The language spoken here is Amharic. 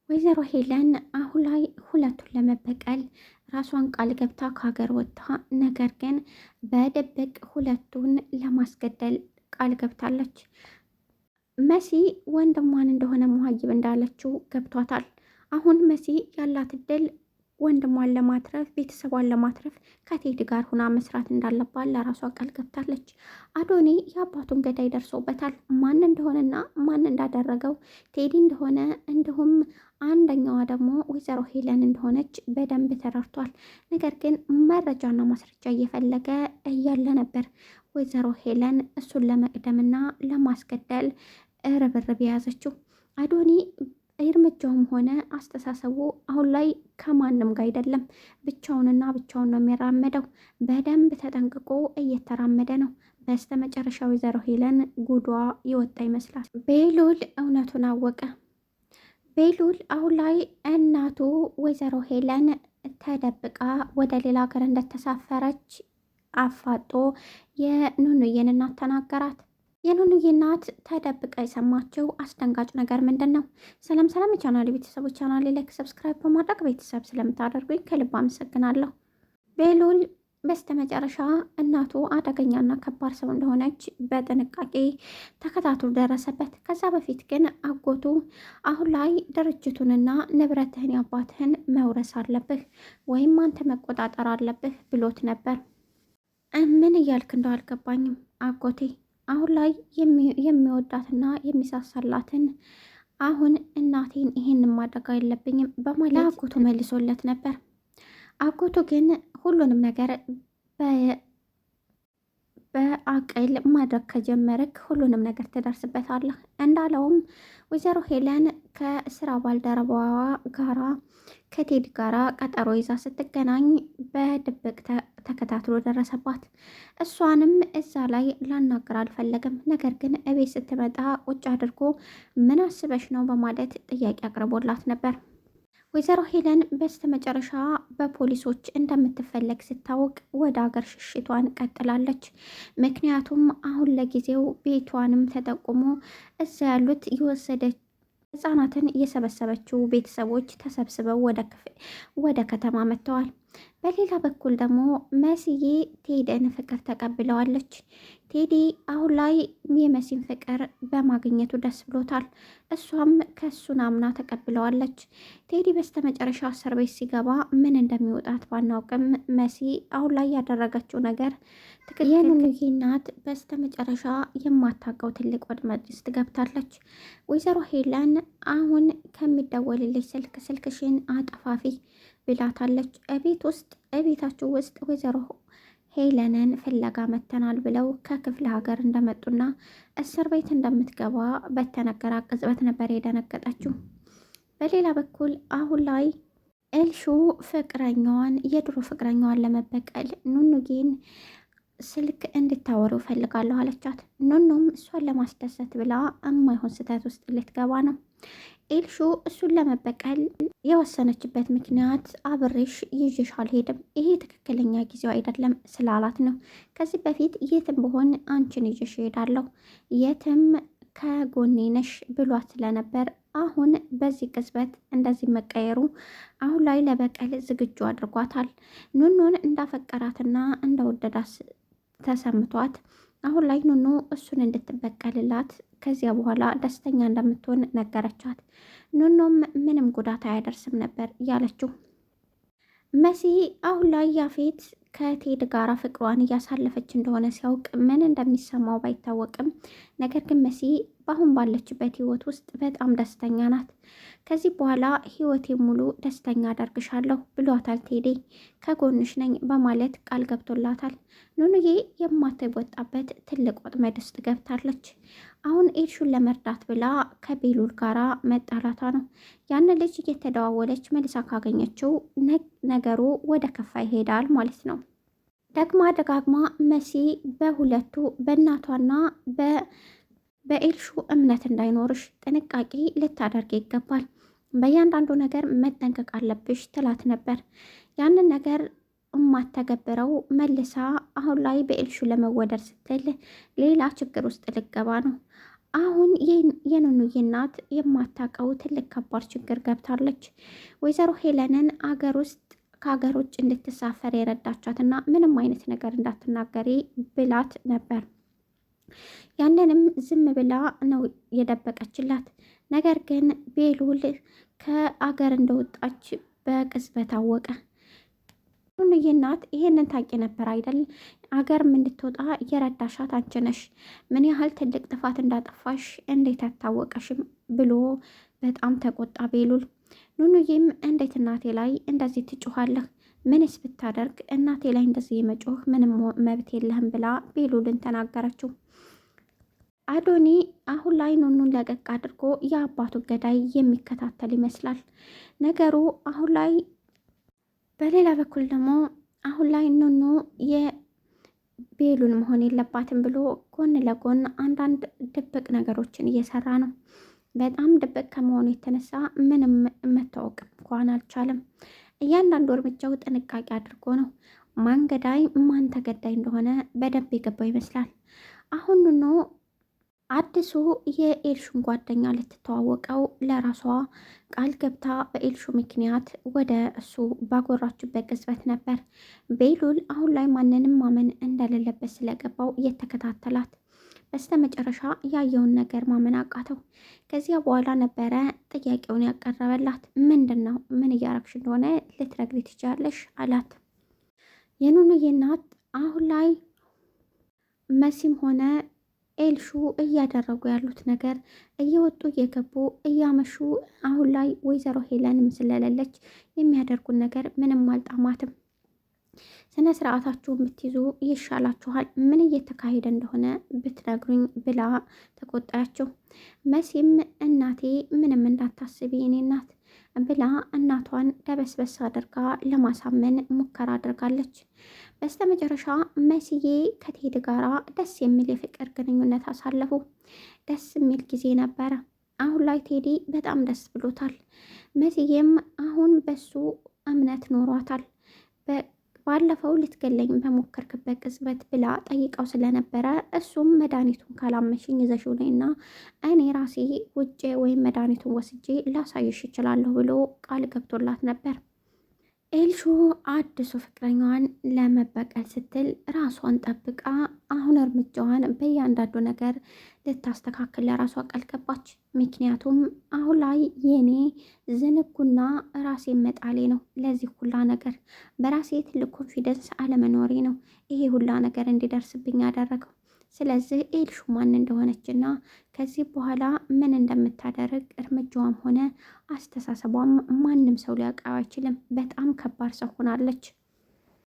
ወይዘሮ ሄለን አሁን ላይ ሁለቱን ለመበቀል ራሷን ቃል ገብታ ከሀገር ወጥታ፣ ነገር ግን በድብቅ ሁለቱን ለማስገደል ቃል ገብታለች። መሲ ወንድሟን እንደሆነ መሀይብ እንዳለችው ገብቷታል። አሁን መሲ ያላት እድል ወንድሟን ለማትረፍ ቤተሰቧን ለማትረፍ ከቴዲ ጋር ሁና መስራት እንዳለባት ለራሷ ቃል ገብታለች። አዶኒ የአባቱን ገዳይ ደርሶበታል። ማን እንደሆነና ማን እንዳደረገው ቴዲ እንደሆነ እንዲሁም አንደኛዋ ደግሞ ወይዘሮ ሄለን እንደሆነች በደንብ ተረድቷል። ነገር ግን መረጃና ማስረጃ እየፈለገ እያለ ነበር ወይዘሮ ሄለን እሱን ለመቅደምና ለማስገደል ርብርብ የያዘችው። አዶኒ እርምጃውም ሆነ አስተሳሰቡ አሁን ላይ ከማንም ጋር አይደለም። ብቻውንና ብቻውን ነው የሚራመደው። በደንብ ተጠንቅቆ እየተራመደ ነው። በስተ መጨረሻ ወይዘሮ ሄለን ጉዷ ይወጣ ይመስላል። ቤሉል እውነቱን አወቀ። ቤሉል አሁን ላይ እናቱ ወይዘሮ ሄለን ተደብቃ ወደ ሌላ ሀገር እንደተሳፈረች አፋጦ የኑኑዬን እናት ተናገራት። የኑኑዬ እናት ተደብቃ የሰማችው አስደንጋጭ ነገር ምንድን ነው? ሰላም የቻናሌ ቤተሰቦች፣ ቻናሌ ላይክ ሰብስክራይብ በማድረግ ቤተሰብ ስለምታደርጉኝ ከልብ አመሰግናለሁ። ቤሉል በስተመጨረሻ እናቱ አደገኛና ከባድ ሰው እንደሆነች በጥንቃቄ ተከታትሎ ደረሰበት። ከዛ በፊት ግን አጎቱ አሁን ላይ ድርጅቱንና ንብረትህን ያባትህን መውረስ አለብህ ወይም አንተ መቆጣጠር አለብህ ብሎት ነበር። ምን እያልክ እንደው አልገባኝም አጎቴ። አሁን ላይ የሚወዳትና የሚሳሳላትን አሁን እናቴን ይሄን ማድረግ የለብኝም በማለት አጎቱ መልሶለት ነበር። አጎቱ ግን ሁሉንም ነገር በአቅል ማድረግ ከጀመርክ ሁሉንም ነገር ትደርስበታለህ እንዳለውም ወይዘሮ ሄለን ከስራ ባልደረባዋ ጋራ ከቴዲ ጋራ ቀጠሮ ይዛ ስትገናኝ በድብቅ ተከታትሎ ደረሰባት። እሷንም እዛ ላይ ላናገር አልፈለግም። ነገር ግን እቤት ስትመጣ ቁጭ አድርጎ ምን አስበሽ ነው በማለት ጥያቄ አቅርቦላት ነበር። ወይዘሮ ሄለን በስተመጨረሻ በፖሊሶች እንደምትፈለግ ስታወቅ ወደ ሀገር ሽሽቷን ቀጥላለች። ምክንያቱም አሁን ለጊዜው ቤቷንም ተጠቁሞ እዛ ያሉት የወሰደች ህጻናትን የሰበሰበችው ቤተሰቦች ተሰብስበው ወደ ከተማ መጥተዋል። በሌላ በኩል ደግሞ መስዬ ቴዲን ፍቅር ተቀብለዋለች። ቴዲ አሁን ላይ የመሲን ፍቅር በማግኘቱ ደስ ብሎታል። እሷም ከሱን አምና ተቀብለዋለች። ቴዲ በስተመጨረሻ እስር ቤት ሲገባ ምን እንደሚወጣት ባናውቅም መሲ አሁን ላይ ያደረገችው ነገር ትክክል። የኑኑዬ እናት በስተመጨረሻ የማታውቀው ትልቅ ወጥመድ ውስጥ ገብታለች። ወይዘሮ ሄለን አሁን ከሚደወልልሽ ስልክሽን አጠፋፊ ብላታለች። እቤታችሁ ውስጥ ወይዘሮ ሄለንን ፍለጋ መተናል ብለው ከክፍለ ሀገር እንደመጡና እስር ቤት እንደምትገባ በተነገራ ቅጽበት ነበር የደነገጠችው። በሌላ በኩል አሁን ላይ ኤልሹ የድሮ ፍቅረኛዋን ለመበቀል ኑኑጌን ስልክ እንድታወሩ ፈልጋለሁ አለቻት። ኑኑም እሷን ለማስደሰት ብላ እማይሆን ስህተት ውስጥ ልትገባ ነው። ኤልሹ እሱን ለመበቀል የወሰነችበት ምክንያት አብሬሽ ይዤሽ አልሄድም፣ ይሄ ትክክለኛ ጊዜው አይደለም ስላላት ነው። ከዚህ በፊት የትም ብሆን አንቺን ይዤሽ እሄዳለሁ፣ የትም ከጎኔ ነሽ ብሏት ስለነበር አሁን በዚህ ቅጽበት እንደዚህ መቀየሩ አሁን ላይ ለበቀል ዝግጁ አድርጓታል። ኑኑን እንዳፈቀራትና እንደወደዳት ተሰምቷት አሁን ላይ ኑኑ እሱን እንድትበቀልላት ከዚያ በኋላ ደስተኛ እንደምትሆን ነገረቻት። ኑኑም ምንም ጉዳት አያደርስም ነበር ያለችው። መሲ አሁን ላይ ያፌት ከቴዲ ጋራ ፍቅሯን እያሳለፈች እንደሆነ ሲያውቅ ምን እንደሚሰማው ባይታወቅም፣ ነገር ግን መሲ በአሁን ባለችበት ህይወት ውስጥ በጣም ደስተኛ ናት። ከዚህ በኋላ ህይወቴ ሙሉ ደስተኛ አደርግሻለሁ ብሏታል ቴዲ። ከጎንሽ ነኝ በማለት ቃል ገብቶላታል። ኑኑዬ የማትወጣበት ትልቅ ወጥመድ ውስጥ ገብታለች። አሁን ኤልሹን ለመርዳት ብላ ከቤሉል ጋራ መጣላቷ ነው። ያን ልጅ እየተደዋወለች መልሳ ካገኘችው ነገሩ ወደ ከፋ ይሄዳል ማለት ነው። ደግማ ደጋግማ መሲ በሁለቱ በእናቷና በኤልሹ እምነት እንዳይኖርሽ ጥንቃቄ ልታደርግ ይገባል፣ በእያንዳንዱ ነገር መጠንቀቅ አለብሽ ትላት ነበር። ያንን ነገር የማተገብረው መልሳ አሁን ላይ በኤልሹ ለመወደድ ስትል ሌላ ችግር ውስጥ ልገባ ነው። አሁን የኑኑዬ እናት የማታውቀው ትልቅ ከባድ ችግር ገብታለች። ወይዘሮ ሄለንን ከሀገር ውጭ እንድትሳፈር የረዳቻትና ምንም አይነት ነገር እንዳትናገሪ ብላት ነበር። ያንንም ዝም ብላ ነው የደበቀችላት። ነገር ግን ቤሉል ከአገር እንደወጣች በቅጽበት አወቀ። ኑኑዬ እናት ይሄንን ታውቂ ነበር አይደል? አገርም እንድትወጣ የረዳሻት አንቺ ነሽ። ምን ያህል ትልቅ ጥፋት እንዳጠፋሽ እንዴት አታወቀሽም? ብሎ በጣም ተቆጣ ቤሉል። ኑኑዬም እንዴት እናቴ ላይ እንደዚህ ትጮኻለህ? ምንስ ብታደርግ እናቴ ላይ እንደዚህ የመጮህ ምንም መብት የለህም ብላ ቤሉልን ተናገረችው። አዶኒ አሁን ላይ ኑኑን ለቀቅ አድርጎ የአባቱ ገዳይ የሚከታተል ይመስላል ነገሩ አሁን ላይ። በሌላ በኩል ደግሞ አሁን ላይ ኑኑ የቤሉል መሆን የለባትም ብሎ ጎን ለጎን አንዳንድ ድብቅ ነገሮችን እየሰራ ነው። በጣም ድብቅ ከመሆኑ የተነሳ ምንም መታወቅ እንኳን አልቻለም። እያንዳንዱ እርምጃው ጥንቃቄ አድርጎ ነው። ማን ገዳይ ማን ተገዳይ እንደሆነ በደንብ የገባው ይመስላል። አሁን ኑኑ አዲሱ የኤልሹን ጓደኛ ልትተዋወቀው ለራሷ ቃል ገብታ በኤልሹ ምክንያት ወደ እሱ ባጎራችበት ቅጽበት ነበር። ቤሉል አሁን ላይ ማንንም ማመን እንደሌለበት ስለገባው እየተከታተላት በስተ መጨረሻ ያየውን ነገር ማመን አቃተው። ከዚያ በኋላ ነበረ ጥያቄውን ያቀረበላት። ምንድን ነው? ምን እያረግሽ እንደሆነ ልትነግሪ ትችያለሽ አላት። የኑኑዬ እናት አሁን ላይ መሲም ሆነ ኤልሹ እያደረጉ ያሉት ነገር እየወጡ እየገቡ እያመሹ አሁን ላይ ወይዘሮ ሄለንም ስለሌለች የሚያደርጉን ነገር ምንም አልጣማትም። ስነ ስርዓታችሁን ብትይዙ ይሻላችኋል፣ ምን እየተካሄደ እንደሆነ ብትነግሩኝ ብላ ተቆጣያቸው። መሲም እናቴ ምንም እንዳታስቢ እኔ እናት ብላ እናቷን ደበስበስ አድርጋ ለማሳመን ሙከራ አድርጋለች። በስተ መጨረሻ መስዬ ከቴዲ ጋራ ደስ የሚል የፍቅር ግንኙነት አሳለፉ። ደስ የሚል ጊዜ ነበረ። አሁን ላይ ቴዲ በጣም ደስ ብሎታል። መስዬም አሁን በሱ እምነት ኖሯታል። ባለፈው ልትገለኝ በሞከርክበት ቅጽበት ብላ ጠይቀው ስለነበረ እሱም መድኃኒቱን ካላመሽኝ ይዘሽው ነይና እኔ ራሴ ውጭ ወይም መድኃኒቱን ወስጄ ላሳይሽ እችላለሁ ብሎ ቃል ገብቶላት ነበር። ኤልሹ አዲሱ ፍቅረኛዋን ለመበቀል ስትል ራሷን ጠብቃ አሁን እርምጃዋን በእያንዳንዱ ነገር ልታስተካክል ለራሷ ቃል ገባች። ምክንያቱም አሁን ላይ የኔ ዝንጉና ራሴን መጣሌ ነው ለዚህ ሁላ ነገር፣ በራሴ ትልቅ ኮንፊደንስ አለመኖሬ ነው ይሄ ሁላ ነገር እንዲደርስብኝ ያደረገው። ስለዚህ ኤልሹ ማን እንደሆነችና ከዚህ በኋላ ምን እንደምታደርግ እርምጃዋም ሆነ አስተሳሰቧም ማንም ሰው ሊያውቀው አይችልም። በጣም ከባድ ሰው ሆናለች።